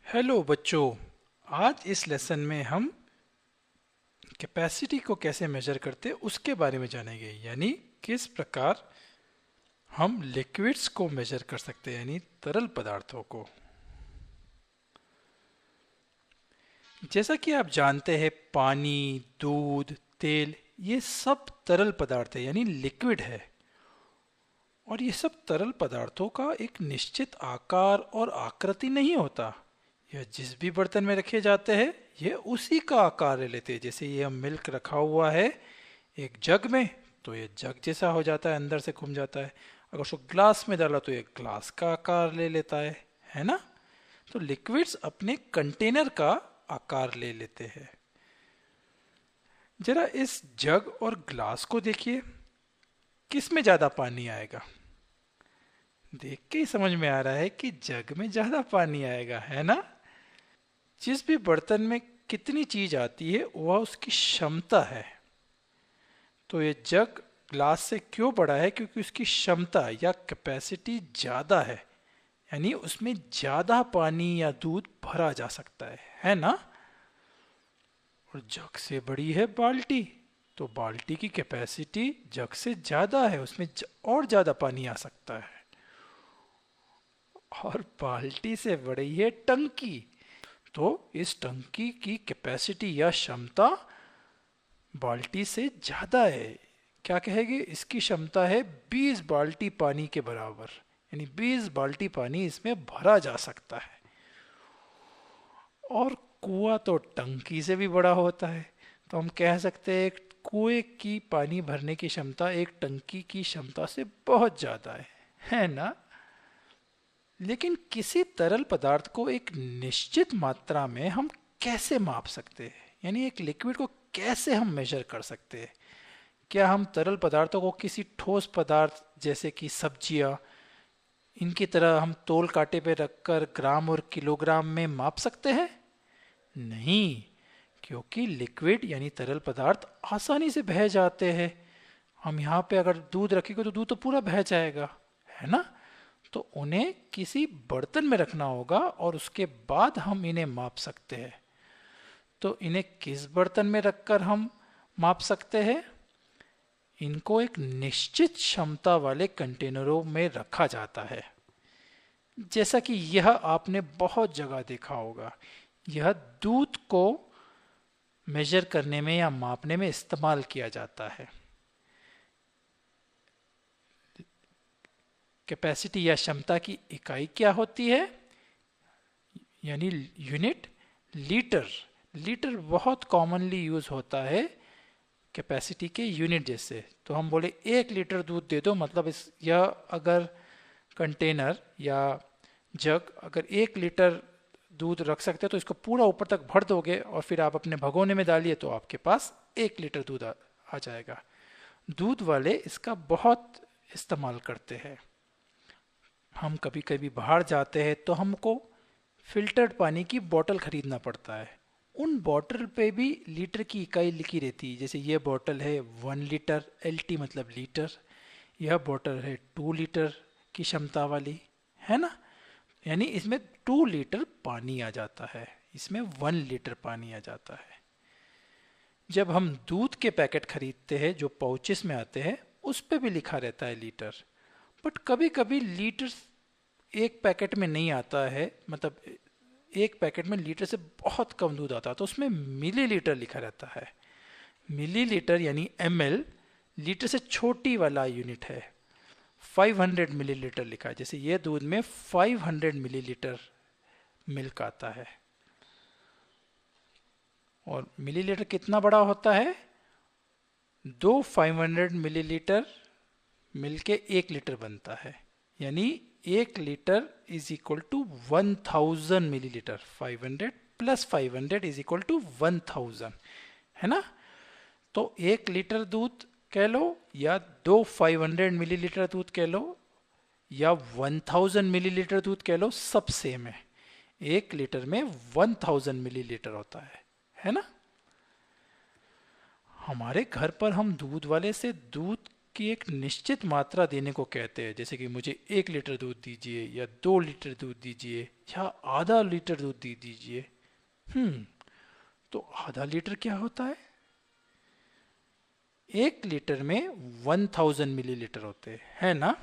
Hello बच्चों। आज इस लेसन में हम कैपेसिटी को कैसे मेजर करते हैं उसके बारे में जानेंगे, यानी किस प्रकार हम लिक्विड्स को मेजर कर सकते हैं, यानी तरल पदार्थों को। जैसा कि आप जानते हैं, पानी, दूध, तेल, ये सब तरल पदार्थ है यानी लिक्विड है। और ये सब तरल पदार्थों का एक निश्चित आकार और आकृति नहीं होता। यह जिस भी बर्तन में रखे जाते हैं ये उसी का आकार ले लेते हैं। जैसे ये मिल्क रखा हुआ है एक जग में, तो ये जग जैसा हो जाता है, अंदर से घूम जाता है। अगर उसको ग्लास में डाला तो ये ग्लास का आकार ले लेता है ना। तो लिक्विड्स अपने कंटेनर का आकार ले लेते हैं। जरा इस जग और ग्लास को देखिए, किस में ज्यादा पानी आएगा? देख के ही समझ में आ रहा है कि जग में ज्यादा पानी आएगा, है ना। जिस भी बर्तन में कितनी चीज आती है वह उसकी क्षमता है। तो ये जग ग्लास से क्यों बड़ा है? क्योंकि उसकी क्षमता या कैपेसिटी ज्यादा है, यानी उसमें ज्यादा पानी या दूध भरा जा सकता है ना। और जग से बड़ी है बाल्टी, तो बाल्टी की कैपेसिटी जग से ज्यादा है, उसमें और ज्यादा पानी आ सकता है। और बाल्टी से बड़ी है टंकी, तो इस टंकी की कैपेसिटी या क्षमता बाल्टी से ज्यादा है। क्या कहेंगे? इसकी क्षमता है 20 बाल्टी पानी के बराबर, यानी 20 बाल्टी पानी इसमें भरा जा सकता है। और कुआं तो टंकी से भी बड़ा होता है, तो हम कह सकते हैं कुएं की पानी भरने की क्षमता एक टंकी की क्षमता से बहुत ज्यादा है ना। लेकिन किसी तरल पदार्थ को एक निश्चित मात्रा में हम कैसे माप सकते हैं, यानी एक लिक्विड को कैसे हम मेजर कर सकते हैं? क्या हम तरल पदार्थों को किसी ठोस पदार्थ जैसे कि सब्जियां, इनकी तरह हम तौल कांटे पे रखकर ग्राम और किलोग्राम में माप सकते हैं? नहीं, क्योंकि लिक्विड यानी तरल पदार्थ आसानी से बह जाते हैं। हम यहाँ पे अगर दूध रखेंगे तो दूध तो पूरा बह जाएगा, है ना। तो उन्हें किसी बर्तन में रखना होगा और उसके बाद हम इन्हें माप सकते हैं। तो इन्हें किस बर्तन में रखकर हम माप सकते हैं? इनको एक निश्चित क्षमता वाले कंटेनरों में रखा जाता है। जैसा कि यह आपने बहुत जगह देखा होगा, यह दूध को मेजर करने में या मापने में इस्तेमाल किया जाता है। कैपेसिटी या क्षमता की इकाई क्या होती है? यानी यूनिट लीटर। लीटर बहुत कॉमनली यूज होता है कैपेसिटी के यूनिट जैसे। तो हम बोले 1 लीटर दूध दे दो, मतलब इस यह अगर कंटेनर या जग अगर 1 लीटर दूध रख सकते हैं तो इसको पूरा ऊपर तक भर दोगे और फिर आप अपने भगोने में डालिए तो आपके पास 1 लीटर दूध आ जाएगा। दूध वाले इसका बहुत इस्तेमाल करते हैं। हम कभी कभी बाहर जाते हैं तो हमको फिल्टर्ड पानी की बोतल खरीदना पड़ता है। उन बोतल पे भी लीटर की इकाई लिखी रहती है। जैसे ये बोतल है 1 लीटर, LT मतलब लीटर। यह बोतल है 2 लीटर की क्षमता वाली, है ना। यानी इसमें 2 लीटर पानी आ जाता है, इसमें 1 लीटर पानी आ जाता है। जब हम दूध के पैकेट खरीदते हैं जो पाउचेस में आते हैं, उस पे भी लिखा रहता है लीटर। बट कभी कभी लीटर एक पैकेट में नहीं आता है, मतलब एक पैकेट में लीटर से बहुत कम दूध आता है, तो उसमें मिलीलीटर लिखा रहता है। मिलीलीटर यानी ml लीटर से छोटी वाला यूनिट है। 500 मिलीलीटर लिखा है। जैसे ये दूध में 500 मिलीलीटर मिल्क आता है। और मिलीलीटर कितना बड़ा होता है? 500 मिलीलीटर मिलके 1 लीटर बनता है। यानी 1 litre is equal to 1000 millilitre. 500 plus 500 is equal to 1000, है ना। तो 1 लीटर दूध कह लो या 500 मिलीलीटर दूध कह लो या 1000 मिलीलीटर दूध कह लो, सब सेम है। 1 लीटर में 1000 मिलीलीटर होता है ना। हमारे घर पर हम दूध वाले से दूध की एक निश्चित मात्रा देने को कहते हैं, जैसे कि मुझे 1 लीटर दूध दीजिए या 2 लीटर दूध दीजिए या आधा लीटर दूध दे दीजिए। तो आधा लीटर क्या होता है? 1 लीटर में 1000 मिलीलीटर होते हैं, है ना?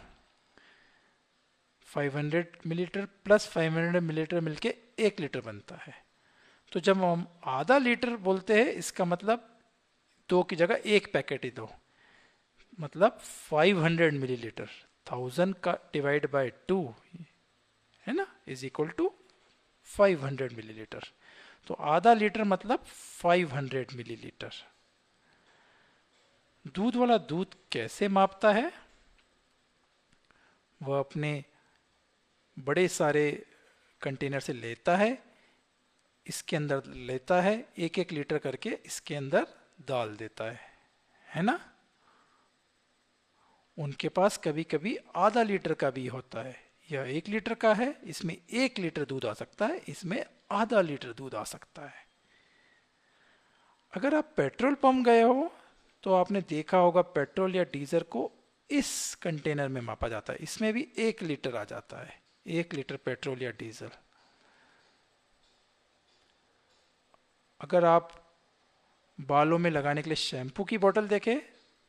500 मिलीलीटर प्लस 500 मिलीलीटर मिलके 1 लीटर बनता है। तो जब हम आधा लीटर बोलते हैं, इसका मतलब 2 की जगह 1 पैकेट ही दो, मतलब 500 मिलीलीटर। 1000 का डिवाइड बाय 2 है ना, इज इक्वल टू 500 मिलीलीटर। तो आधा लीटर मतलब 500 मिलीलीटर। दूध वाला दूध कैसे मापता है? वह अपने बड़े सारे कंटेनर से लेता है, इसके अंदर लेता है, 1-1 लीटर करके इसके अंदर डाल देता है ना? उनके पास कभी कभी आधा लीटर का भी होता है। यह 1 लीटर का है, इसमें 1 लीटर दूध आ सकता है, इसमें आधा लीटर दूध आ सकता है। अगर आप पेट्रोल पंप गए हो तो आपने देखा होगा पेट्रोल या डीजल को इस कंटेनर में मापा जाता है, इसमें भी 1 लीटर आ जाता है, 1 लीटर पेट्रोल या डीजल। अगर आप बालों में लगाने के लिए शैम्पू की बोतल देखें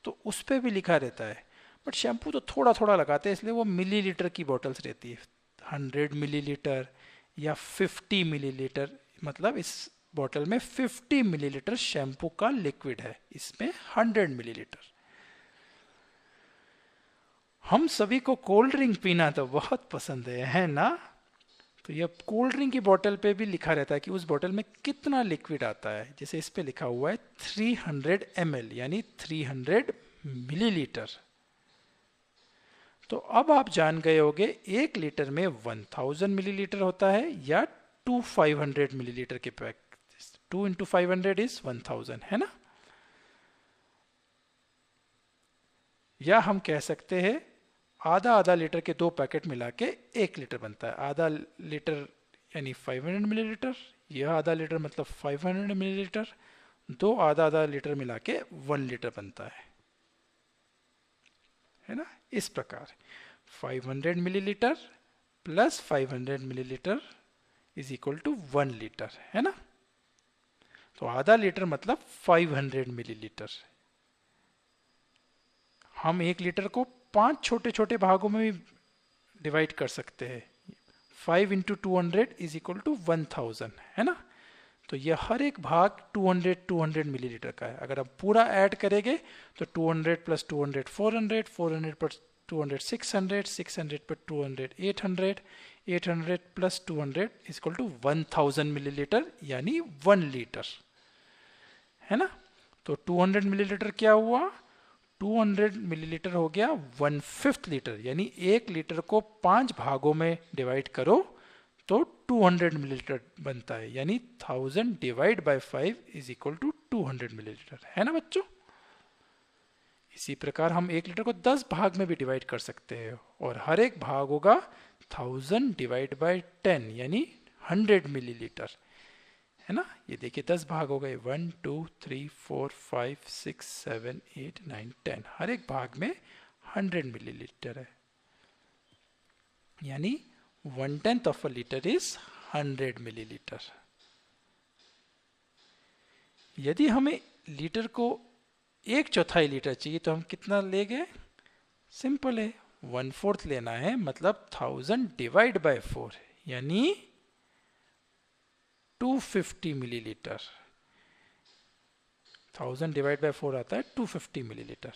तो उस पर भी लिखा रहता है, बट शैम्पू तो थोड़ा थोड़ा लगाते हैं, इसलिए वो मिलीलीटर की बोतल्स रहती है, 100 मिलीलीटर या 50 मिलीलीटर। मतलब इस बोतल में 50 मिलीलीटर शैम्पू का लिक्विड है, इसमें 100 मिलीलीटर। हम सभी को कोल्ड ड्रिंक पीना तो बहुत पसंद है ना? तो यह कोल्ड ड्रिंक की बोतल पे भी लिखा रहता है कि उस बोतल में कितना लिक्विड आता है। जैसे इस पे लिखा हुआ है 300 ml यानी 300 मिलीलीटर। तो अब आप जान गए होंगे 1 लीटर में 1000 मिलीलीटर होता है या 500 मिलीलीटर के पैक। 2 into 500 is 1000, है ना? या हम कह सकते हैं आधा आधा लीटर के 2 पैकेट मिला के 1 लीटर बनता है। आधा लीटर यानी 500 मिलीलीटर, यह आधा लीटर मतलब 500 मिलीलीटर, 2 आधा आधा लीटर मिला के 1 लीटर बनता है ना? इस प्रकार 500 millilitre plus 500 millilitre is equal to 1 litre, है ना? तो आधा लीटर मतलब 500 मिलीलीटर। हम 1 लीटर को 5 छोटे छोटे भागों में भी डिवाइड कर सकते हैं। 5 इंटू 200 इज इक्वल टू 1000, है ना? तो यह हर एक भाग 200 मिलीलीटर का है। अगर हम पूरा ऐड करेंगे तो 200 प्लस 200 400, 400 प्लस 200 600, 600 पर 200 800, 800 plus 200 is equal to 1000 millilitre यानी 1 लीटर, है ना? तो 200 मिलीलीटर क्या हुआ? 200 मिलीलीटर हो गया 1/5 लीटर, यानी 1 लीटर को 5 भागों में डिवाइड करो तो 200 मिलीलीटर बनता है, यानी 1000 divide by 5 is equal to 200 millilitre, है ना बच्चों? इसी प्रकार हम 1 लीटर को 10 भाग में भी डिवाइड कर सकते हैं और हर एक भाग होगा 1000 डिवाइड बाय 10 यानी 100 मिलीलीटर, है ना? ये देखिए 10 भाग हो गए, 1 2 3 4 5 6 7 8 9 10, हर एक भाग में 100 मिलीलीटर है, यानी 1/10 of a litre is 100 millilitre. यदि हमें लीटर को 1/4 लीटर चाहिए तो हम कितना लेंगे? सिंपल है, 1/4 लेना है, मतलब 1000 डिवाइड बाय 4 यानी 250 मिलीलीटर। 1000 डिवाइड बाय 4 आता है 250 मिलीलीटर।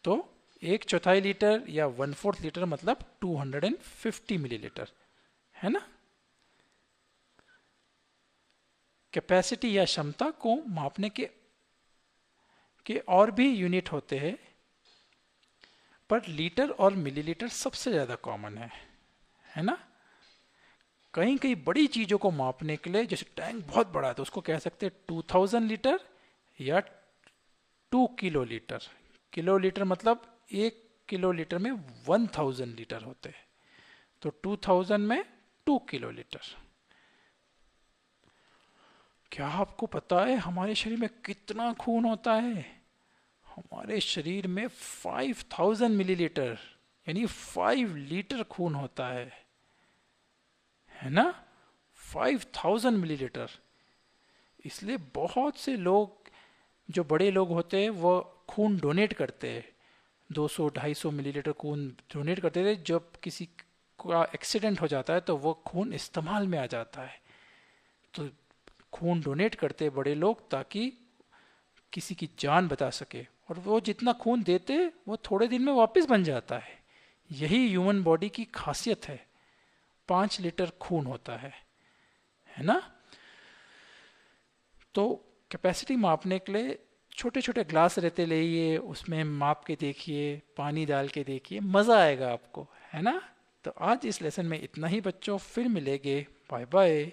तो 1/4 लीटर या 1/4 लीटर मतलब 250 मिलीलीटर, है ना? कैपेसिटी या क्षमता को मापने के और भी यूनिट होते हैं, पर लीटर और मिलीलीटर सबसे ज्यादा कॉमन है ना? कहीं कहीं बड़ी चीजों को मापने के लिए, जैसे टैंक बहुत बड़ा है तो उसको कह सकते हैं 2000 लीटर या 2 किलो लीटर। किलो लीटर मतलब 1 किलो लीटर में 1000 लीटर होते हैं, तो 2000 में 2 किलो लीटर। क्या आपको पता है हमारे शरीर में कितना खून होता है? हमारे शरीर में 5000 मिलीलीटर यानी 5 लीटर खून होता है ना, 5000 मिलीलीटर। इसलिए बहुत से लोग, जो बड़े लोग होते हैं, वो खून डोनेट करते हैं, 200-250 मिलीलीटर खून डोनेट करते थे। जब किसी का एक्सीडेंट हो जाता है तो वो खून इस्तेमाल में आ जाता है, तो खून डोनेट करते हैं बड़े लोग ताकि किसी की जान बचा सके। और वो जितना खून देते वो थोड़े दिन में वापस बन जाता है। यही ह्यूमन बॉडी की खासियत है। 5 लीटर खून होता है ना। तो कैपेसिटी मापने के लिए छोटे छोटे ग्लास रहते, लेइए, उसमें माप के देखिए, पानी डाल के देखिए, मज़ा आएगा आपको, है ना। तो आज इस लेसन में इतना ही बच्चों, फिर मिलेंगे, बाय बाय।